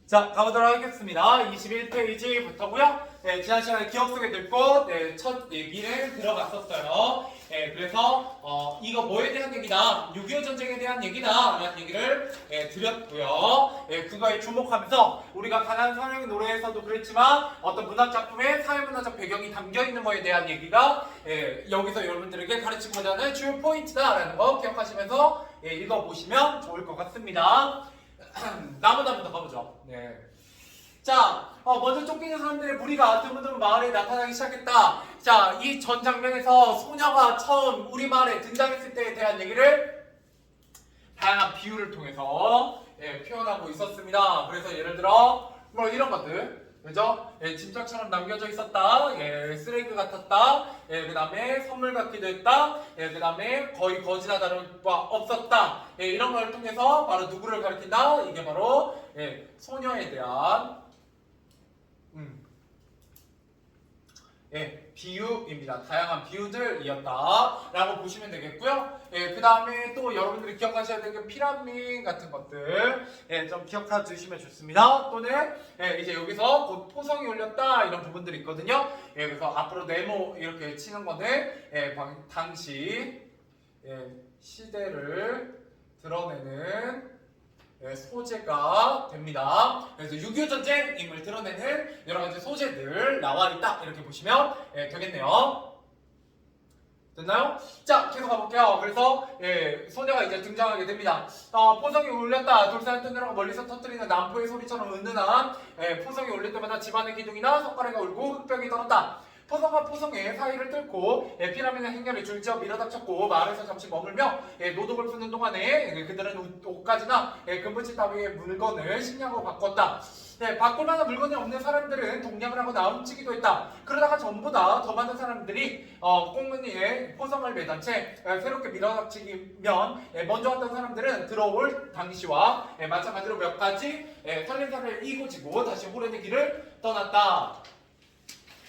자, 가보도록 하겠습니다. 21페이지부터고요. 네, 지난 시간에 기억 속에 듣고 첫 얘기를 들어갔었어요. 그래서 이거 뭐에 대한 얘기다? 6.25 전쟁에 대한 얘기다 라는 얘기를 드렸고요. 그거에 주목하면서 우리가 가난 사랑의 노래에서도 그랬지만 어떤 문학작품에 사회문화적 배경이 담겨있는 거에 대한 얘기가 여기서 여러분들에게 가르치고자 하는 주요 포인트다 라는 거 기억하시면서 읽어보시면 좋을 것 같습니다. 나무다부터 가보죠. 네. 자, 먼저 쫓기는 사람들의 무리가 드문드문 마을에 나타나기 시작했다. 자, 이 전 장면에서 소녀가 처음 우리 마을에 등장했을 때에 대한 얘기를 다양한 비유를 통해서 표현하고 있었습니다. 그래서 예를 들어 뭐 이런 것들, 그죠? 짐짝처럼 남겨져 있었다. 쓰레기 같았다. 그 다음에 선물 같기도 했다. 그 다음에 거의 거지나 다를 바 없었다. 이런 걸 통해서 바로 누구를 가리킨다? 이게 바로 소녀에 대한 비유입니다. 다양한 비유들이었다 라고 보시면 되겠고요. 그 다음에 또 여러분들이 기억하셔야 되는 게 피라민 같은 것들 좀 기억해 주시면 좋습니다. 또는 이제 여기서 곧 포성이 울렸다 이런 부분들이 있거든요. 그래서 앞으로 네모 이렇게 치는 거는 당시 시대를 드러내는 소재가 됩니다. 그래서 6.25 전쟁임을 드러내는 여러가지 소재들 나와 있다 이렇게 보시면 되겠네요. 됐나요? 자, 계속 가볼게요. 그래서 소녀가 이제 등장하게 됩니다. 포성이 울렸다. 돌산을 뜨느라고 멀리서 터뜨리는 남포의 소리처럼 은은한 포성이 울릴 때마다 집안의 기둥이나 석가래가 울고 흙벽이 떨었다. 포성과 포성의 사이를 뚫고 피라민의 행렬이 줄지어 밀어닥쳤고 마을에서 잠시 머물며 노동을 푸는 동안에 그들은 옷가지나 금붙이 따위의 물건을 식량으로 바꿨다. 바꿀 만한 물건이 없는 사람들은 동냥을 하거나 훔치기도 했다. 그러다가 전부 다 더 많은 사람들이 꽁무니에 포성을 매단 채 새롭게 밀어닥치면 먼저 왔던 사람들은 들어올 당시와 마찬가지로 몇 가지 살림살이를 이고지고 다시 호련의 길을 떠났다.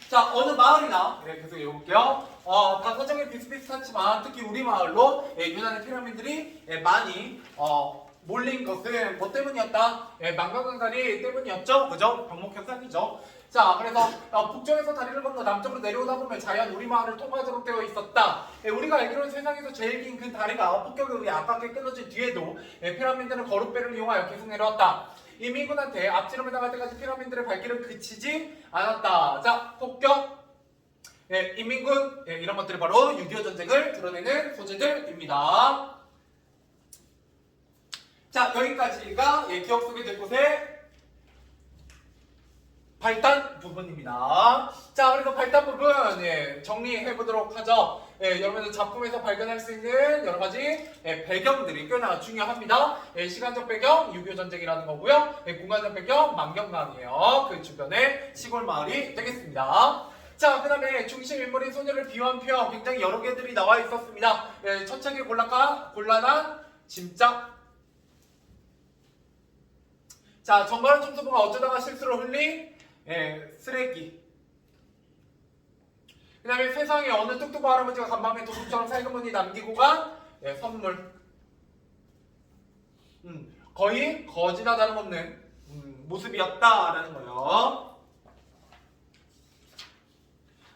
자, 어느 마을이나 계속 읽어볼게요. 다 사정이 비슷비슷하지만 특히 우리 마을로 유난히 피라민들이 많이 몰린 것은 뭐 때문이었다? 망각강다리 때문이었죠? 그죠? 병목현상이죠. 자, 그래서 북쪽에서 다리를 건너 남쪽으로 내려오다 보면 자연 우리 마을을 통과하도록 되어 있었다. 우리가 알기로는 세상에서 제일 긴 그 다리가 폭격에 의해 아깝게 끊어진 뒤에도 피라민들은 거룩배를 이용하여 계속 내려왔다. 이민군한테 앞지름을 당할 때까지 피라민들의 발길은 그치지 않았다. 자, 폭격, 인민군 이런 것들이 바로 6.25 전쟁을 드러내는 소재들입니다. 자, 여기까지가 기억 속에 될 곳의 발단 부분입니다. 자, 그래서 발단 부분 정리해 보도록 하죠. 여러분들 작품에서 발견할 수 있는 여러 가지 배경들이 꽤나 중요합니다. 시간적 배경 6.25 전쟁이라는 거고요. 공간적 배경 만경강이에요. 그 주변의 시골 마을이 되겠습니다. 자, 그 다음에 중심 인물인 소녀를 비유한 표현 굉장히 여러 개들이 나와 있었습니다. 첫 책에 곤란한 짐짝. 자, 정갈한 청소부가 어쩌다가 실수로 흘린 쓰레기. 그 다음에 세상에 어느 뚝뚝한 할아버지가 간밤에 도둑처럼 살그머니 남기고 간 선물. 거의 거지나 다름없는 모습이었다라는 거예요.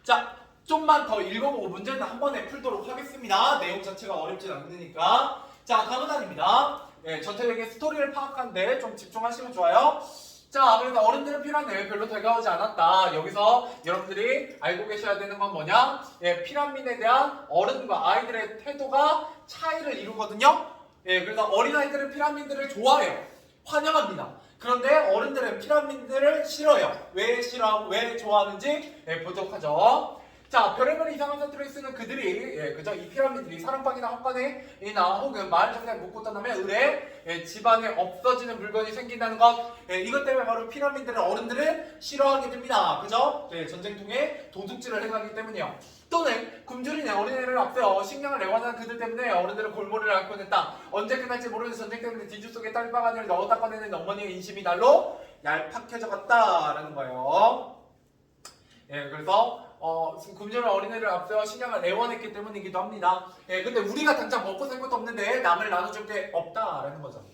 자, 좀만 더 읽어보고 문제는 한 번에 풀도록 하겠습니다. 내용 자체가 어렵진 않으니까. 자, 다음 단입니다. 전체적인 스토리를 파악하는데 좀 집중하시면 좋아요. 자, 그래서 어른들은 피라민에 별로 다가오지 않았다. 여기서 여러분들이 알고 계셔야 되는 건 뭐냐? 피라민에 대한 어른과 아이들의 태도가 차이를 이루거든요. 그래서 어린아이들은 피라민들을 좋아해요. 환영합니다. 그런데 어른들은 피라민들을 싫어요. 왜 싫어하고 왜 좋아하는지 보도록 하죠. 자, 별의별 이상한 사투리를 쓰는 그들이 그죠? 이 피라민들이 사랑방이나 헛간에나 혹은 마을 정상에 묻고 떠나면 의뢰 집안에 없어지는 물건이 생긴다는 것. 이것 때문에 바로 피라민들은 어른들을 싫어하게 됩니다. 그죠? 전쟁통에 도둑질을 행하기 때문이요. 또는 굶주린 어린애를 앞세워 식량을 애원하는 그들 때문에 어른들은 골머리를 앓고 냈다. 언제 끝날지 모르는 전쟁 때문에 뒤주 속에 딸바가니를 넣었다 꺼내는 어머니의 인심이 날로 얄팍해져 갔다라는 거예요. 그래서 굶주린 어린애를 앞세워 식량을 애원했기 때문이기도 합니다. 근데 우리가 당장 먹고 살 것도 없는데 남을 나눠줄 게 없다라는 거죠.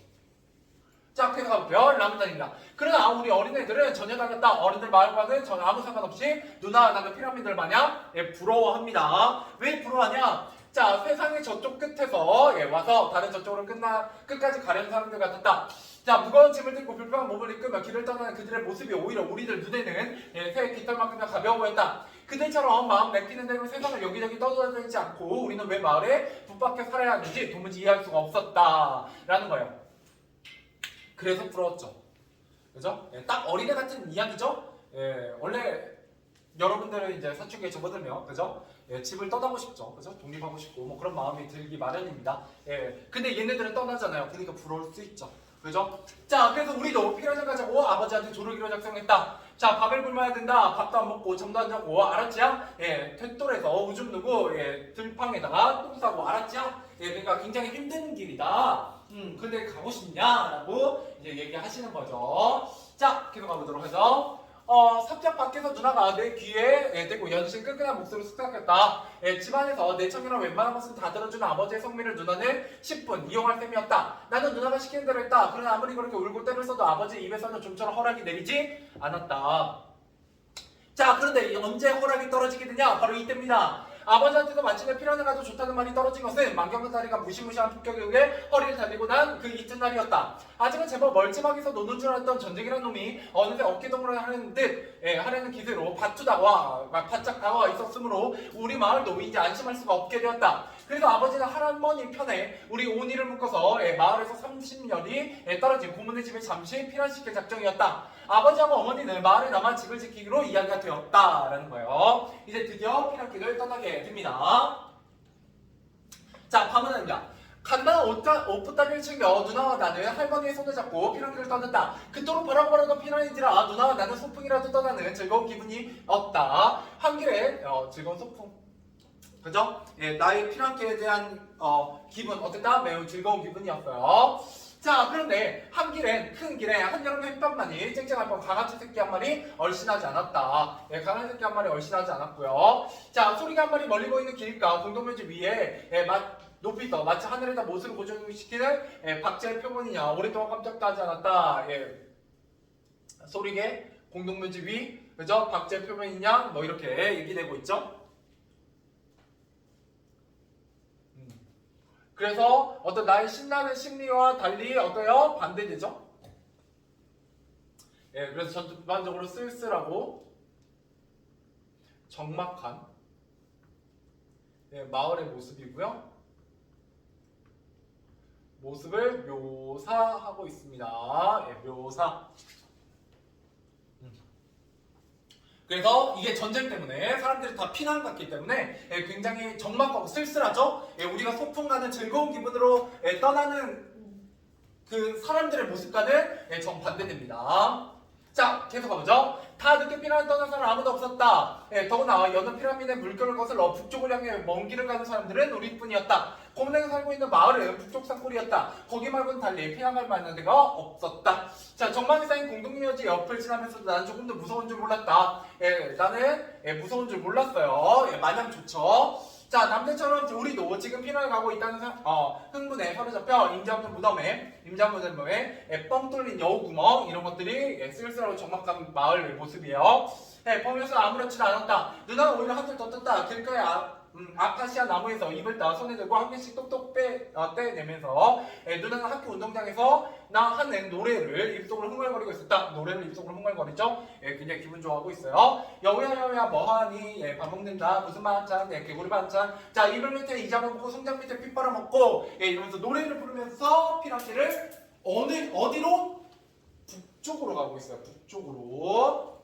자, 계속 가볼게요. 라면단입니다. 그러나 우리 어린애들은 전혀 다르다. 어른들 마을과는 전혀 아무 상관없이 누나와 나는 피라미드를 마냥 부러워합니다. 왜 부러워하냐? 자, 세상의 저쪽 끝에서 와서 다른 저쪽으로 끝까지 가려는 사람들 같았다. 자, 무거운 짐을 들고 불편한 몸을 이끌며 길을 떠나는 그들의 모습이 오히려 우리들 눈에는 새 깃털만큼이나 가벼워 보였다. 그들처럼 마음 내키는 대로 세상을 여기저기 떠돌아다니지 않고 우리는 왜 마을에 붙박혀 살아야 하는지 도무지 이해할 수가 없었다. 라는 거예요. 그래서 부러웠죠. 그죠? 딱 어린애 같은 이야기죠? 원래 여러분들은 이제 사춘기에 접어들면, 그죠? 집을 떠나고 싶죠. 그죠? 독립하고 싶고, 뭐 그런 마음이 들기 마련입니다. 근데 얘네들은 떠나잖아요. 그러니까 부러울 수 있죠. 그죠? 자, 그래서 우리도 피라냐 가자고 아버지한테 조르기로 작성했다. 자, 밥을 굶어야 된다. 밥도 안 먹고 잠도 안 자고, 알았지야? 퇴돌에서 오줌 누고, 들판에다가 똥 싸고, 알았지야? 그러니까 굉장히 힘든 길이다. 근데 가고 싶냐라고 이제 얘기하시는 거죠. 자, 계속 가보도록 하죠. 삽작 밖에서 누나가 내 귀에 대고 연신 끈끈한 목소리로 숙삭였다. 집안에서 내 청이나 웬만한 것은 다 들어주는 아버지의 성미를 누나는 10분 이용할 셈이었다. 나는 누나가 시키는 대로 했다. 그러나 아무리 그렇게 울고 때를 써도 아버지 입에서는 좀처럼 허락이 내리지 않았다. 자, 그런데 언제 허락이 떨어지게 되냐? 바로 이때입니다. 아버지한테도 마침내 피라냐 가도 좋다는 말이 떨어진 것은 만경한 다리가 무시무시한 폭격에 의해 허리를 달리고 난 그 이튿날이었다. 아직은 제법 멀찌감해서 노는 줄 알았던 전쟁이란 놈이 어느새 어깨동무를 하려는 듯 하려는 기세로 바짝 다가와 있었으므로 우리 마을 노이 이제 안심할 수가 없게 되었다. 그래서 아버지는 할머니 편에 우리 온이를 묶어서 마을에서 30년이 떨어진 고모네 집에 잠시 피난시킬 작정이었다. 아버지하고 어머니는 마을에 남아 집을 지키기로 이야기가 되었다라는 거예요. 이제 드디어 피난길을 떠나게 됩니다. 자, 밤은입니다. 간단한 옷부따리를 챙겨 누나와 나는 할머니의 손을 잡고 피난길을 떠난다. 그토록 버럭버럭한 피난이지라 누나와 나는 소풍이라도 떠나는 즐거운 기분이 없다. 한 길에 즐거운 소풍. 그죠? 나의 피난길에 대한 기분 어땠다? 매우 즐거운 기분이었어요. 자, 그런데 큰 길에 한여름 햇볕만이 쨍쨍할 뻔 강아지 새끼 한 마리 얼씬하지 않았다. 강아지 새끼 한 마리 얼씬하지 않았고요. 자, 소리가 한 마리 멀리 보이는 길가 공동묘지 위에 높이 떠 마치 하늘에다 못을 고정시키는 박제의 표본이냐 오랫동안 깜짝도 하지 않았다. 소리게 공동묘지 위, 그죠? 박제의 표본이냐 뭐 이렇게 얘기되고 있죠. 그래서 어떤 나의 신나는 심리와 달리 어때요? 반대되죠? 그래서 전반적으로 쓸쓸하고 적막한 마을의 모습이고요. 모습을 묘사하고 있습니다. 묘사. 그래서 이게 전쟁 때문에 사람들이 다 피난 갔기 때문에 굉장히 적막하고 쓸쓸하죠. 우리가 소풍 가는 즐거운 기분으로 떠나는 그 사람들의 모습과는 정반대됩니다. 자, 계속 가보죠. 다 늦게 피난을 떠난 사람 아무도 없었다. 더구나 여느 피라미드의 물결을 거슬러 북쪽을 향해 먼 길을 가는 사람들은 우리뿐이었다. 고문에서 살고 있는 마을은 북쪽 산골이었다. 거기 말고는 달리 피난갈 만한 데가 없었다. 자, 정막이 쌓인 공동묘지 옆을 지나면서도 나는 조금 더 무서운 줄 몰랐다. 나는 무서운 줄 몰랐어요. 마냥 좋죠. 자, 남들처럼 우리도 지금 피난을 가고 있다는 흥분에 사로잡혀 임자없는 무덤에 뻥 뚫린 여우구멍 이런 것들이 쓸쓸하고 적막한 마을 모습이에요. 보면서 아무렇지도 않았다. 누나는 오히려 한술 더 떴다. 길가에 아카시아 나무에서 입을 따 손에 들고 한 개씩 똑똑 떼내면서 누나는 학교 운동장에서 나 하는 노래를 입속으로 흥얼거리고 있었다. 노래를 입속으로 흥얼거리죠. 굉장히 기분 좋아하고 있어요. 여우야 뭐하니? 밥 먹는다. 무슨 반찬? 개구리 반찬. 자, 이불 밑에 이자만 먹고 송장 밑에 피 빨아먹고 이러면서 노래를 부르면서 피라키를 어디로? 북쪽으로 가고 있어요. 북쪽으로.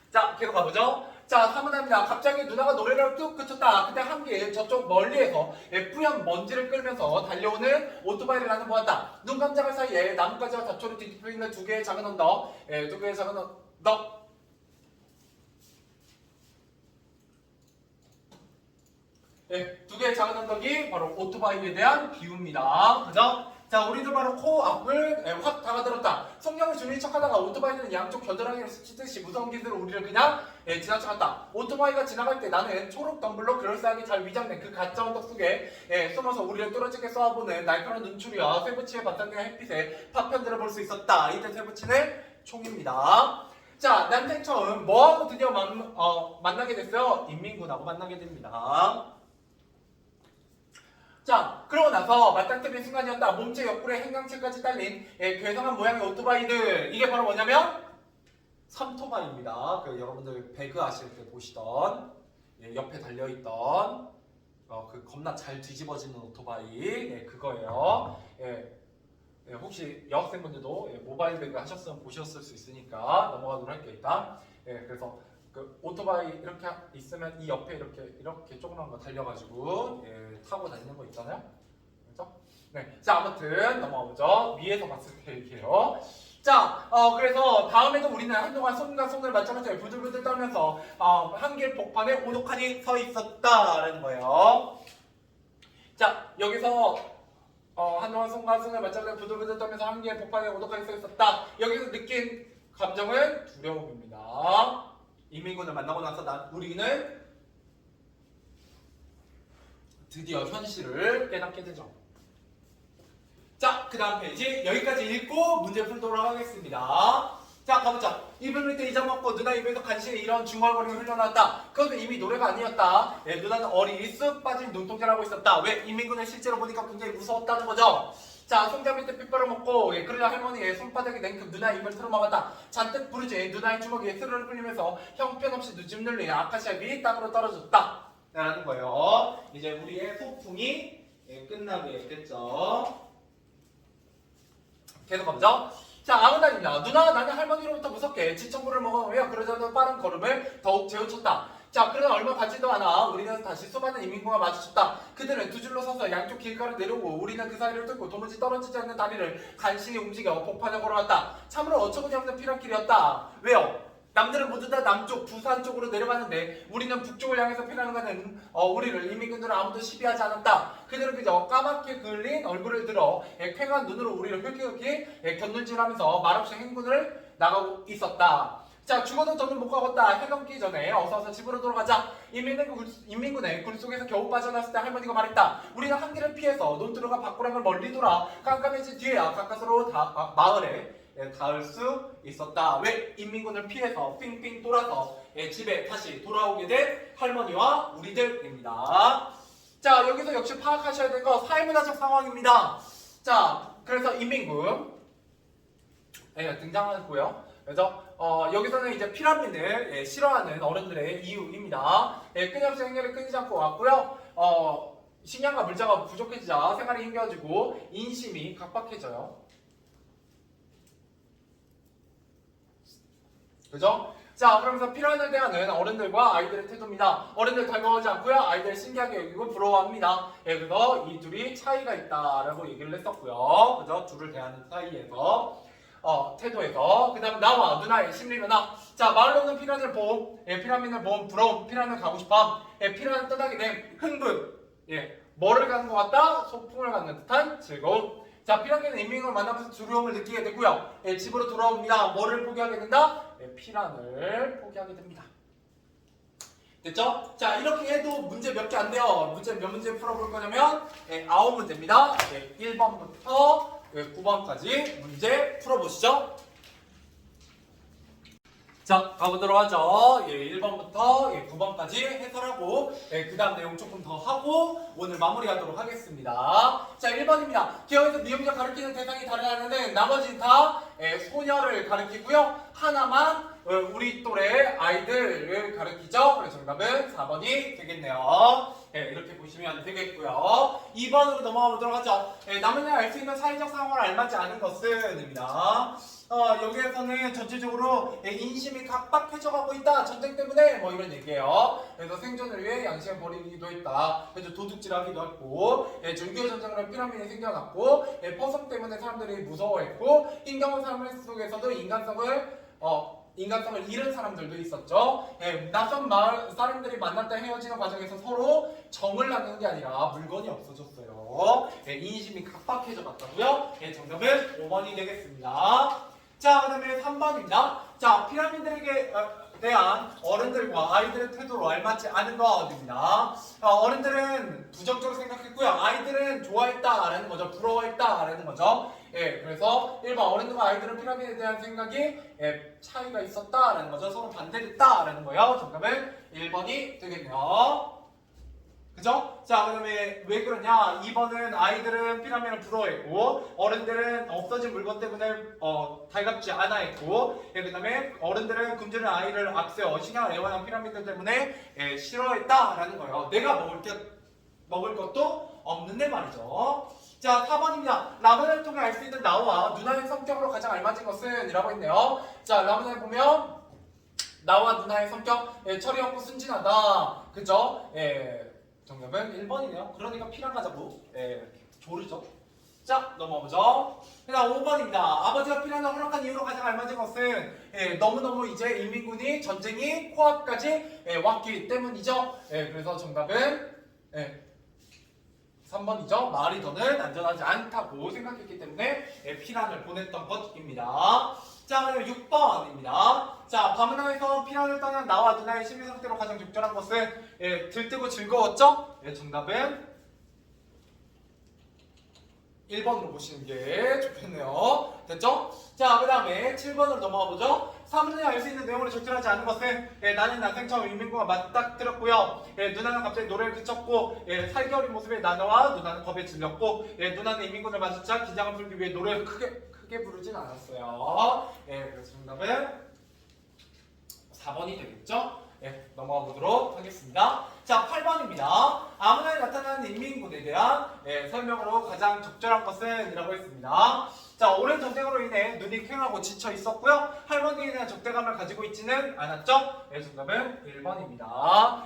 자, 계속 가보죠. 자, 3문합니다. 갑자기 누나가 노래를 뚝 그쳤다. 그때 함께 저쪽 멀리에서 뿌연 먼지를 끌면서 달려오는 오토바이를 나는 보았다. 눈 깜짝할 사이에 나뭇가지와 잡초를 뒤집혀 있는 두 개의 작은 언덕. 두 개의 작은 언덕. 두 개의 작은 언덕이 바로 오토바이에 대한 비유입니다. 그죠? 자, 우리들 바로 코 앞을 확 다가들었다. 성경을 주는 척하다가 오토바이는 양쪽 겨드랑이를 스치듯이 무서운 기술로 우리를 그냥 지나쳐갔다. 오토바이가 지나갈 때 나는 초록 덤블로 그럴싸하게 잘 위장된 그 가짜 언덕 속에 숨어서 우리를 뚫어지게 쏘아보는 날카로운 눈초리와 쇠붙이에 반짝이는 햇빛에 파편들을 볼 수 있었다. 이때 쇠붙이는 총입니다. 자, 난생 처음 뭐하고 드디어 만나게 됐어요? 인민군하고 만나게 됩니다. 자, 그러고 나서 맞닥뜨린 순간이었다. 몸체 옆구리에 행강체까지 딸린 괴상한 모양의 오토바이들. 이게 바로 뭐냐면 삼토바이입니다. 여러분들 배그 하실 때 보시던 옆에 달려있던 그 겁나 잘 뒤집어지는 오토바이 그거예요. 혹시 여학생분들도 모바일 배그 하셨으면 보셨을 수 있으니까 넘어가도록 할게요. 일단 그래서 그 오토바이 이렇게 있으면 이 옆에 이렇게 조그만 거 달려가지고 타고 다니는 거 있잖아요. 그렇죠? 네. 자, 아무튼 넘어가보죠. 위에서 봤을 때 얘기해요. 자, 그래서 다음에도 우리는 한동안 손과 손을 맞잡아서 부들부들 떨면서 한길 복판에 오독하니 서 있었다라는 거예요. 자, 여기서 한동안 손과 손을 맞잡아서 부들부들 떨면서 한길 복판에 오독하니 서 있었다. 여기서 느낀 감정은 두려움입니다. 인민군을 만나고 나서 우리는 드디어 현실을 깨닫게 되죠. 자, 그 다음 페이지 여기까지 읽고 문제 풀도록 하겠습니다. 자, 가보자. 입을 밑에 잊어먹고 누나 입에서 간신히 이런 중얼거림이 흘러나왔다. 그것은 이미 노래가 아니었다. 누나는 어리 쑥 빠진 눈동자를 하고 있었다. 왜? 인민군을 실제로 보니까 굉장히 무서웠다는 거죠. 자, 송자 밑에 핏발을 먹고 그러자 할머니의 손바닥에 냉큼 누나의 입을 틀어막았다. 잔뜩 부르지 누나의 주먹에 스르르 흘리면서 형편없이 눈집 눌린 아카시아잎이 땅으로 떨어졌다 라는 거예요. 이제 우리의 소풍이 끝나게 됐죠. 계속 가보죠. 자, 아무날입니다. 누나, 나는 할머니로부터 무섭게 지청구를 먹어오며 그러자는 빠른 걸음을 더욱 재우쳤다. 자, 그러나 얼마 가지도 않아 우리는 다시 수많은 인민군과 마주쳤다. 그들은 두 줄로 서서 양쪽 길가를 내려오고 우리는 그 사이를 뚫고 도무지 떨어지지 않는 다리를 간신히 움직여 복판에 걸어갔다. 참으로 어처구니 없는 피란길이었다. 왜요? 남들은 모두 다 남쪽, 부산 쪽으로 내려가는데 우리는 북쪽을 향해서 피나는 것은 우리를 인민군들은 아무도 시비하지 않았다. 그들은 그저 까맣게 그을린 얼굴을 들어 쾌한 눈으로 우리를 흘끼흘끼 곁눈질하면서 말없이 행군을 나가고 있었다. 자, 죽어도 더는 못 가겠다. 해 넘기 전에 어서 집으로 돌아가자. 인민군의 굴 속에서 겨우 빠져나왔을 때 할머니가 말했다. 우리는 한 길을 피해서 논두루가 밖으로 멀리 돌아 깜깜해진 뒤에야 가까스로 마을에 닿을 수 있었다. 왜? 인민군을 피해서 삥삥 돌아서 집에 다시 돌아오게 된 할머니와 우리들입니다. 자, 여기서 역시 파악하셔야 될 거 사회문화적 상황입니다. 자, 그래서 인민군 등장하고요. 그래서 여기서는 이제 피라민을 싫어하는 어른들의 이유입니다. 끊임없이 행렬을 끊이지 않고 왔고요. 식량과 물자가 부족해지자 생활이 힘겨워지고 인심이 각박해져요. 그죠? 자, 그러면서 피라민을 대하는 어른들과 아이들의 태도입니다. 어른들 달가워하지 않고요. 아이들 신기하게 여기고 부러워합니다. 그래서 이 둘이 차이가 있다라고 얘기를 했었고요. 그죠? 둘을 대하는 사이에서 태도에서. 그 다음 나와 누나의 심리면허. 자, 말로는 피라민을 보험, 피라민을 보험, 부러움, 피라민을 가고 싶어. 피라민을 떠나게 된 흥분. 뭐를 가는 것 같다? 소풍을 갖는 듯한 즐거움. 자, 피라민은 인민군을 만나면서 두려움을 느끼게 되고요. 집으로 돌아옵니다. 뭐를 포기하게 된다? 피란을 포기하게 됩니다. 됐죠? 자, 이렇게 해도 문제 몇 개 안 돼요. 문제 몇 문제 풀어볼 거냐면 9문제입니다. 1번부터 9번까지 문제 풀어보시죠. 자, 가보도록 하죠. 1번부터 9번까지 해설하고 그 다음 내용 조금 더 하고 오늘 마무리하도록 하겠습니다. 자, 1번입니다. 기어에서 미용자 가르치는 대상이 다르다는 나머지는 다 소녀를 가르치고요. 하나만 우리 또래 아이들을 가르치죠. 그래서 정답은 4번이 되겠네요. 이렇게 보시면 되겠고요. 2번으로 넘어가 보도록 하죠. 남은 알 수 있는 사회적 상황을 알맞지 않은 것은 입니다. 여기에서는 전체적으로 인심이 각박해져 가고 있다. 전쟁 때문에 뭐 이런 얘기예요. 그래서 생존을 위해 양심을 버리기도 했다. 그래서 도둑질하기도 했고 6.25 전쟁으로 피라민이 생겨났고 포성 때문에 사람들이 무서워했고 인경한 삶 속에서도 인간성을 잃은 사람들도 있었죠. 낯선 마을 사람들이 만났다 헤어지는 과정에서 서로 정을 나누는 게 아니라 물건이 없어졌어요. 더 인심이 각박해져 갔다고요? 정답은 5번이 되겠습니다. 자, 그 다음에 3번입니다. 자, 피라미드에게 대한 어른들과 아이들의 태도로 알맞지 않은 것입니다. 어른들은 부정적으로 생각했고요. 아이들은 좋아했다라는 거죠. 부러워했다라는 거죠. 그래서 1번 어른들과 아이들은 피라미드에 대한 생각이 차이가 있었다라는 거죠. 서로 반대됐다라는 거예요. 정답은 1번이 되겠네요. 그죠? 자, 그 다음에 왜 그러냐? 2번은 아이들은 피라미드를 부러워했고 어른들은 없어진 물건 때문에 달갑지 않아 했고 그 다음에 어른들은 굶주린 아이를 앞세워 신앙을 애원한 피라미드 때문에 싫어했다라는 거예요. 내가 먹을 것도 없는데 말이죠. 자, 4번입니다. 라면을 통해 알 수 있는 나와 누나의 성격으로 가장 알맞은 것은? 이라고 했네요. 자, 라면을 보면 나와 누나의 성격 철이 없고 순진하다. 그죠? 정답은 1번이네요. 그러니까 P랑 가자고. 조르죠. 자, 넘어가보죠. 그 다음 5번입니다. 아버지가 피라노 허락한 이유로 가장 알맞은 것은 너무너무 이제 인민군이 전쟁이 코앞까지 왔기 때문이죠. 그래서 정답은 3번이죠. 마을이 더는 안전하지 않다고 생각했기 때문에 피란을 보냈던 것입니다. 자, 그럼 6번입니다. 자, 바문화에서 피란을 떠난 나와 누나의 심리 상태로 가장 적절한 것은 들뜨고 즐거웠죠? 정답은 1번으로 보시는 게 좋겠네요. 됐죠? 자, 그 다음에 7번으로 넘어가 보죠. 사문에 알 수 있는 내용으로 적절하지 않은 것은 나는 난생 처음 인민군과 맞닥뜨렸고요. 누나는 갑자기 노래를 그쳤고 살기 어린 모습에 나와 누나는 겁에 질렸고 누나는 인민군을 마주쳐 긴장을 풀기 위해 노래를 크게 부르진 않았어요. 그래서 정답은 4번이 되겠죠? 넘어가 보도록 하겠습니다. 자, 8번입니다. 아무나에 나타나는 인민군에 대한 설명으로 가장 적절한 것은? 이라고 했습니다. 자, 오랜 전쟁으로 인해 눈이 퀭하고 지쳐 있었고요. 할머니에 대한 적대감을 가지고 있지는 않았죠? 정답은 1번입니다.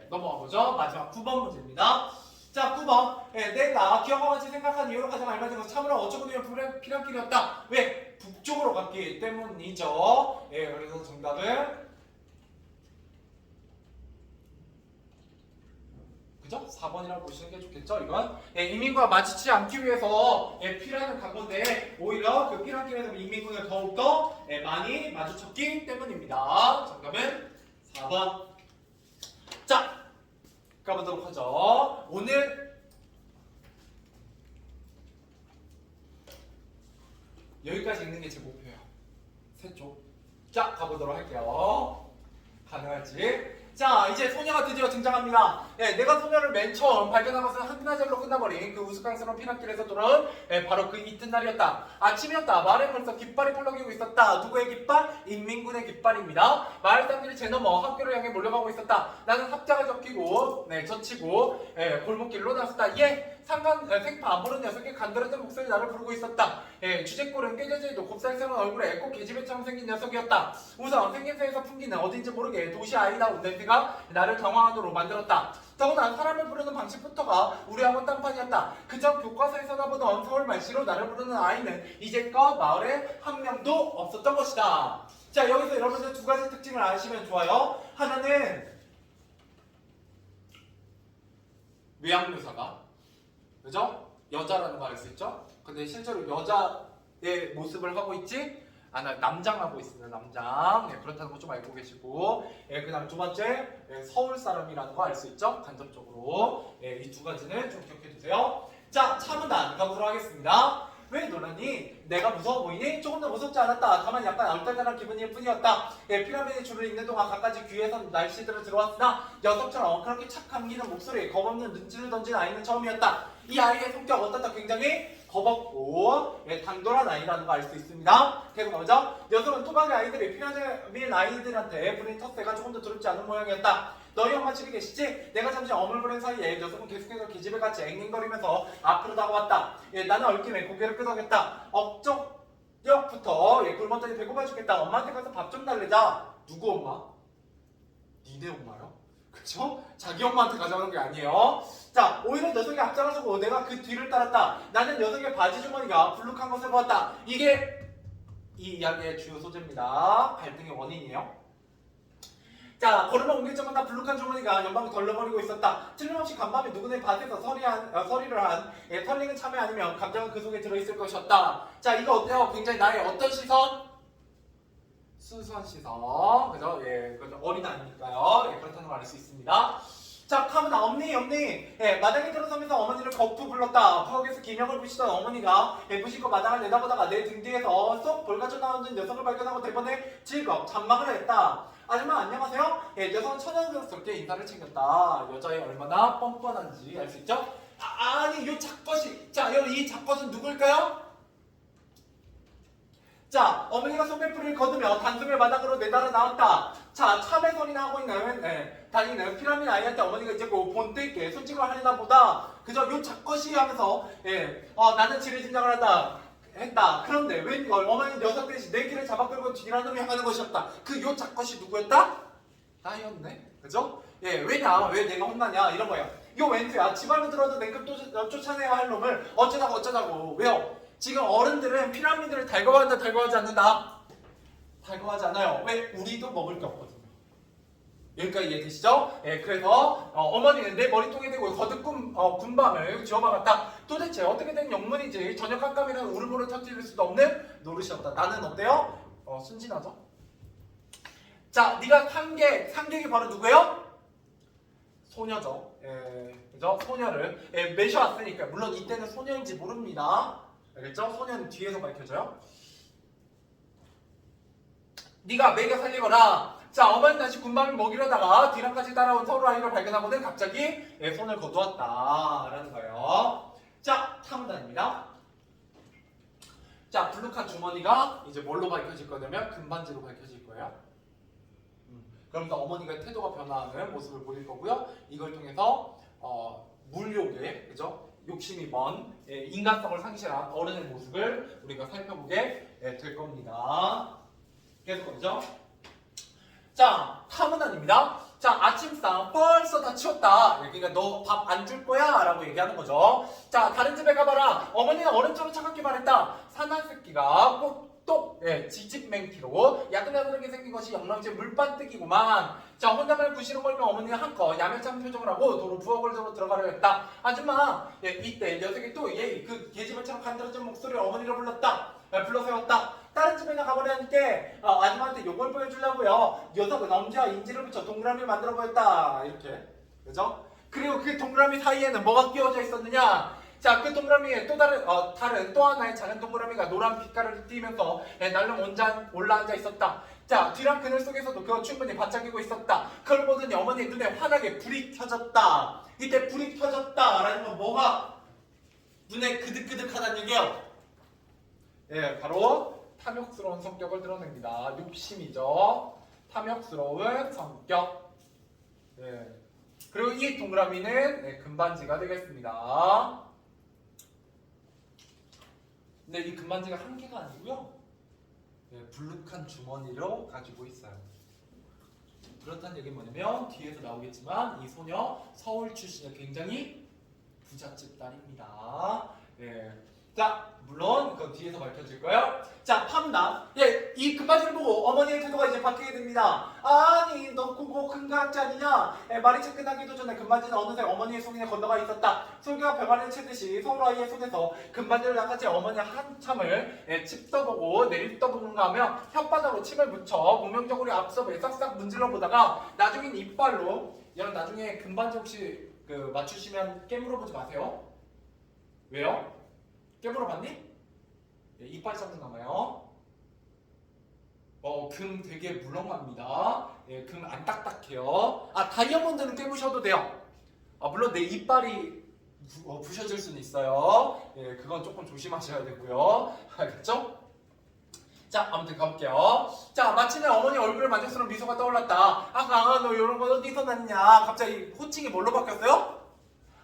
넘어가 보죠. 마지막 9번 문제입니다. 자, 9번. 내가 기억과 같이 생각한 이유로 가장 알맞은 것은 참으로 어쩌고 보면 피란길이었다. 왜? 북쪽으로 갔기 때문이죠. 그래서 정답은 그죠? 4번이라고 보시는 게 좋겠죠? 이건 인민과 마주치지 않기 위해서 피란을 간 건데 오히려 그 피란길에서 인민군을 더욱더 많이 마주쳤기 때문입니다. 정답은 4번. 자, 가보도록 하죠. 오늘 여기까지 읽는 게 제 목표예요. 3쪽. 자, 가보도록 할게요. 가능할지. 자, 이제 소녀가 드디어 등장합니다. 내가 소녀를 맨 처음 발견한 것은 한나절로 끝나버린 그 우스꽝스러운 피난길에서 돌아온 바로 그 이튿날이었다. 아침이었다. 마을에 벌써 깃발이 펄럭이고 있었다. 누구의 깃발? 인민군의 깃발입니다. 마을 사람들이 제 넘어 학교를 향해 몰려가고 있었다. 나는 합자가 젖히고 골목길로 나섰다. 생파 안 보는 녀석이 간드러진 목소리 나를 부르고 있었다. 주제꼴은 깨져져 있고 곱살스러운 얼굴에 꼭 계집애처럼 생긴 녀석이었다. 우선 생김새에서 풍기는 어딘지 모르게 도시 아이다운 냄새가 나를 당황하도록 만들었다. 더구나 사람을 부르는 방식부터가 우리 학원 딴판이었다. 그저 교과서에서나 보던 서울 말씨로 나를 부르는 아이는 이제껏 마을에 한 명도 없었던 것이다. 자, 여기서 여러분들 두 가지 특징을 아시면 좋아요. 하나는 외양묘사가 그죠? 여자라는 거 알 수 있죠? 근데 실제로 여자의 모습을 하고 있지 남장하고 있습니다. 남장. 그렇다는 거 좀 알고 계시고 그 다음 두 번째 서울 사람이라는 거 알 수 있죠? 간접적으로 이 두 가지는 좀 기억해 두세요. 자, 차문단 가보도록 하겠습니다. 왜 놀랐니? 내가 무서워 보이니? 조금 더 무섭지 않았다. 다만 약간 얼떨떨한 기분일 뿐이었다. 피라미드 줄을 잇는 동안 갖가지 귀에서 날씨들을 들어왔으나 녀석처럼 그렇게 착 감기는 목소리, 겁없는 눈치를 던진 아이는 처음이었다. 이 아이의 성격 어떻다? 굉장히 겁없고 당돌한 아이라는 거 알 수 있습니다. 계속 가보죠. 녀석은 토박이 아이들이 피라미드 아이들한테 부린 텃세가 조금 더 두렵지 않은 모양이었다. 너희 엄마 집에 계시지? 내가 잠시 어물거린 사이에 녀석은 계속해서 기집애 같이 앵앵거리면서 앞으로 다가왔다. 나는 얽힘에 고개를 끄덕였다. 억적역부터 굶었더니 배고파 죽겠다. 엄마한테 가서 밥 좀 달래자. 누구 엄마? 니네 엄마요? 그쵸? 자기 엄마한테 가져가는 게 아니에요. 자, 오히려 녀석이 앞장서고 내가 그 뒤를 따랐다. 나는 녀석의 바지 주머니가 불룩한 것을 보았다. 이게 이 이야기의 주요 소재입니다. 갈등의 원인이에요. 자, 걸음을 옮길 적마다 불룩한 주머니가 연방을 덜렁거리고 있었다. 틀림없이 간밤에 누구네 밭에서 서리를 한 털리는 참외 아니면 감정은 그 속에 들어있을 것이었다. 자, 이거 어때요? 굉장히 나의 어떤 시선? 순수한 시선. 그죠? 예, 그죠? 어린아이니까요. 예, 그렇다는 걸 알 수 있습니다. 자, 카메라 엄니. 예, 마당에 들어서면서 어머니를 거푸 불렀다. 부엌에서 기명을 부시던 어머니가 부시고 마당을 내다보다가 내 등 뒤에서 쏙 볼가져 나오는 녀석을 발견하고 대번에 질겁 잔망을 했다. 아줌마 안녕하세요. 예, 녀석은 천연스럽게 인사를 챙겼다. 여자애 얼마나 뻔뻔한지 알 수 있죠? 아니 요 작것이, 자, 이 작것은 누굴까요? 자, 어머니가 소매풀을 거두며 단숨에 마당으로 내달아 나왔다. 자, 참외 소리나 하고 있는 다니는 피라미드 아이한테 어머니가 이제 그 본때 있게 손짓을 하려나 보다. 그저 요 작것이 하면서 나는 지레짐작을 했다. 그런데 웬걸 어머니 녀석 대신 내 길을 잡아 끌고 뒤라는 놈이 향하는 것이었다. 그 요 작것이 누구였다? 나였네. 그죠? 예, 왜냐? 왜 내가 혼나냐? 이런 거야. 요 웬수야. 집안으로 들어도 냉큼 쫓아내야 할 놈을 어쩌자고. 왜요? 지금 어른들은 피라미드를 달궈한다, 달궈하지 않는다? 달궈하지 않아요. 왜? 우리도 먹을 게 없거든요. 여기까지 이해되시죠? 예, 그래서 어머니는 내 머리통에 대고 거듭 군밤을 쥐어박았다. 도대체 어떻게 된 영문이지 전혀 깜깜이라는 울음으로 터뜨릴 수도 없는 노릇이었다. 나는 어때요? 순진하죠? 자, 네가 상객이 바로 누구예요? 소녀죠. 예, 그죠? 소녀를 매셔왔으니까. 물론 이때는 소녀인지 모릅니다. 알겠죠? 소녀는 뒤에서 밝혀져요. 네가 매겨 살리거라. 자, 어머니 다시 군밤을 먹이려다가 뒤랑까지 따라온 서울 아이를 발견하고는 갑자기 손을 거두었다 라는 거예요. 자, 탐단입니다. 자, 불룩한 주머니가 이제 뭘로 밝혀질 거냐면 금반지로 밝혀질 거예요. 그러면서 어머니가 태도가 변화하는 모습을 보일 거고요. 이걸 통해서 물욕에, 그죠? 욕심이 먼 인간성을 상실한 어른의 모습을 우리가 살펴보게 될 겁니다. 계속하죠. 자, 탐은안입니다. 자, 아침상 벌써 다 치웠다. 그러니까 너 밥 안 줄 거야? 라고 얘기하는 거죠. 자, 다른 집에 가봐라. 어머니는 어른처럼 차갑게 말했다. 사난 새끼가 꼭똑 지집맹티로 야들야들하게 생긴 것이 영랑제 물반뜨기구만. 자, 혼잣말 부시렁거리며 어머니는 한껏 야멸찬 표정을 하고 도로 부엌을 들어가려 했다. 아줌마, 이때 녀석이 또 그 계집애처럼 간드러진 목소리로 어머니를 불러세웠다. 다른 집에나 가버리니까 아줌마한테 요걸 보여주려고요. 녀석은 엄지와 인지를 붙여 동그라미를 만들어 보였다. 이렇게. 그죠? 그리고 그 동그라미 사이에는 뭐가 끼워져 있었느냐? 자, 그 동그라미에 또 다른 또 하나의 작은 동그라미가 노란 빛깔을 띠면서 날름 올라앉아 있었다. 자, 뒤랑 그늘 속에서도 그거 충분히 반짝이고 있었다. 그걸 보더니 어머니의 눈에 환하게 불이 켜졌다. 이때 불이 켜졌다라는 건 뭐가 눈에 그득그득하다는 얘기예요. 예, 바로 탐욕스러운 성격을 드러냅니다. 욕심이죠. 탐욕스러운 성격. 예. 그리고 이 동그라미는 금반지가 되겠습니다. 근데 이 금반지가 한 개가 아니고요. 불룩한 주머니로 가지고 있어요. 그렇다는 얘기는 뭐냐면 뒤에서 나오겠지만 이 소녀 서울 출신의 굉장히 부잣집 딸입니다. 자, 물론 그건 뒤에서 밝혀질 거예요. 자, 팜남. 이 금바지를 보고 어머니의 태도가 이제 바뀌게 됩니다. 아니, 너 그거 금강지 아니냐? 말이 채 끝나기도 전에 금바지는 어느새 어머니의 손에 건너가 있었다. 솔개가 배반을 채듯이 서울 아이의 손에서 금바지를 낚아채 어머니 한참을 칩 떠보고 내립 떠보는가 하며 혓바닥으로 침을 묻혀 무명적으로 앞섭에 싹싹 문질러 보다가 나중엔 이빨로, 여러분 나중에 금반지 혹시 맞추시면 깨물어 보지 마세요. 왜요? 깨물어 봤니? 이빨 자국 남아요. 금 되게 물렁합니다. 금 안 딱딱해요. 다이아몬드는 깨무셔도 돼요. 물론 내 이빨이 부셔질 수는 있어요. 그건 조금 조심하셔야 되고요. 알겠죠? 자, 아무튼 가볼게요. 자, 마침내 어머니 얼굴을 만족스러운 미소가 떠올랐다. 너 이런 거 어디서 났냐? 갑자기 호칭이 뭘로 바뀌었어요?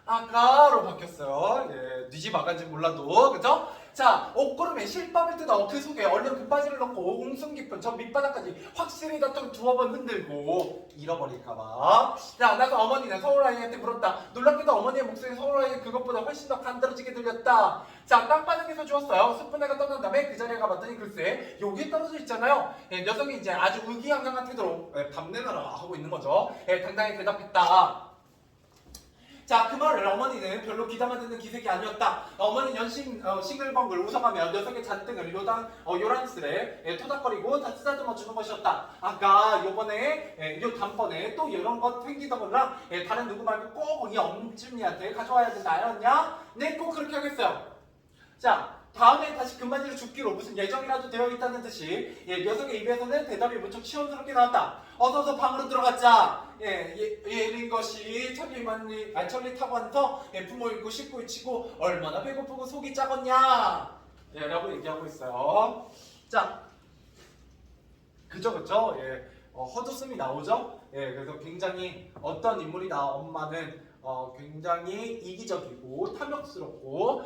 아까로 바뀌었어요. 네 집 아가인지 몰라도, 그죠? 자, 옷구름에 실밥을 뜯어 그 속에 얼른 그 바지를 넣고 웅숭 깊은 저 밑바닥까지 확실히 다 두어 번 흔들고 잃어버릴까봐. 자, 나서 어머니는 서울아이한테 물었다. 놀랍게도 어머니의 목소리 서울아이 그것보다 훨씬 더 간드러지게 들렸다. 자, 땅바닥에서 주웠어요. 스푼에가 떠난 다음에 그 자리에 가봤더니 글쎄 여기에 떨어져 있잖아요. 녀석이 이제 아주 의기양양한 태도로 밥 내놔라 하고 있는 거죠. 당당히 대답했다. 자, 그 말을 어머니는 별로 귀담아 듣는 기색이 아니었다. 어머니는 싱글벙글 웃어가며 녀석의 잔등을 요란스레 토닥거리고 다 쓰다듬어 주는 것이었다. 아까 요번에 요 단번에 또 이런 것 생기더구나. 다른 누구 말고 꼭 이 엄준이한테 가져와야 된다 알았냐? 네, 꼭 그렇게 하겠어요. 자, 다음에 다시 금바지를 줍기로 무슨 예정이라도 되어 있다는 듯이 녀석의 입에서는 대답이 무척 시원스럽게 나왔다. 어서 방으로 들어가자. 예린 것이 천리 타고 와서 부모 읽고 씻고 잊히고 얼마나 배고프고 속이 작았냐. 라고 얘기하고 있어요. 자, 그죠. 헛웃음이 나오죠. 그래서 굉장히 어떤 인물이다. 엄마는 굉장히 이기적이고 탐욕스럽고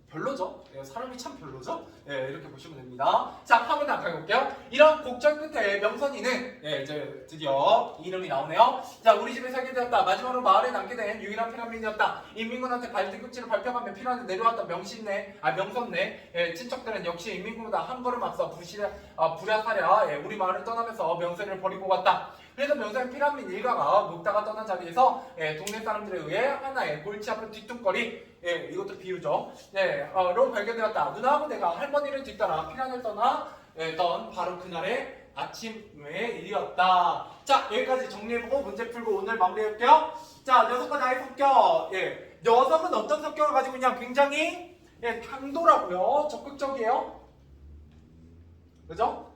별로죠. 사람이 참 별로죠. 이렇게 보시면 됩니다. 자, 한번 더 가볼게요. 이런 곡절 끝에 명선이는 이제 드디어 이름이 나오네요. 자, 우리 집에 살게 되었다. 마지막으로 마을에 남게 된 유일한 피란민이었다. 인민군한테 발뒤꿈치를 밟혀가며 피란에 내려왔던 명선네 친척들은 역시 인민군보다 한 걸음 앞서 부랴사랴 우리 마을을 떠나면서 명선이를 버리고 갔다. 그래서 명선 피란민 일가가 묵다가 떠난 자리에서 동네 사람들에 의해 하나의 골치 아픈 뒤뚱거리 이것도 비유죠. 로 발견되었다. 누나하고 내가 할머니를 뒤따라 피란을 떠나던 바로 그날의 아침의 일이었다. 자, 여기까지 정리해보고 문제 풀고 오늘 마무리할게요. 자, 녀석과 나의 성격. 녀석은 어떤 성격을 가지고 있냐? 굉장히 당돌하고요. 적극적이에요. 그죠?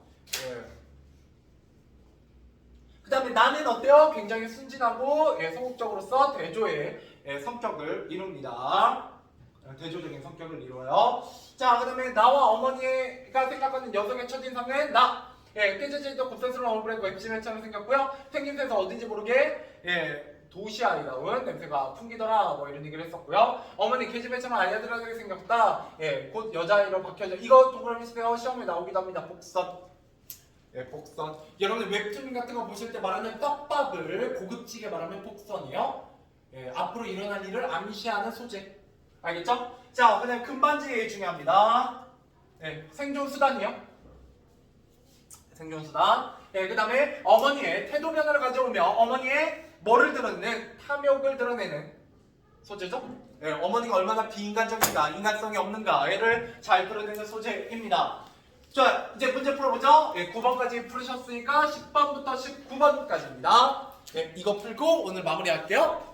그 다음에 나는 어때요? 굉장히 순진하고 소극적으로서 대조의 성격을 이룹니다. 대조적인 성격을 이루어요. 자, 그 다음에 나와 어머니가 생각하는 여성의 첫인상은 나. 깨져지도 곱슬스러운 얼굴에 웹진애처럼 생겼고요. 생김새에서 어딘지 모르게 도시아이다운 냄새가 풍기더라 뭐 이런 얘기를 했었고요. 어머니 계집애처럼 알려드라게 생겼다. 곧 여자아이로 바뀌어져. 이거 동그라미 쓰세요. 시험에 나오기도 합니다. 복선. 복선. 여러분들 웹툰 같은 거 보실 때 말하는 떡밥을 고급지게 말하면 복선이에요. 앞으로 일어날 일을 암시하는 소재. 알겠죠? 자, 그다음 금반지 중요합니다. 생존 수단이요. 생존 수단. 그 다음에 어머니의 태도 변화를 가져오며 어머니의 뭐를 드러내는 탐욕을 드러내는 소재죠. 어머니가 얼마나 비인간적인가, 인간성이 없는가를 잘 드러내는 소재입니다. 자, 이제 문제 풀어보죠. 9번까지 풀으셨으니까 10번부터 19번까지입니다. 이거 풀고 오늘 마무리할게요.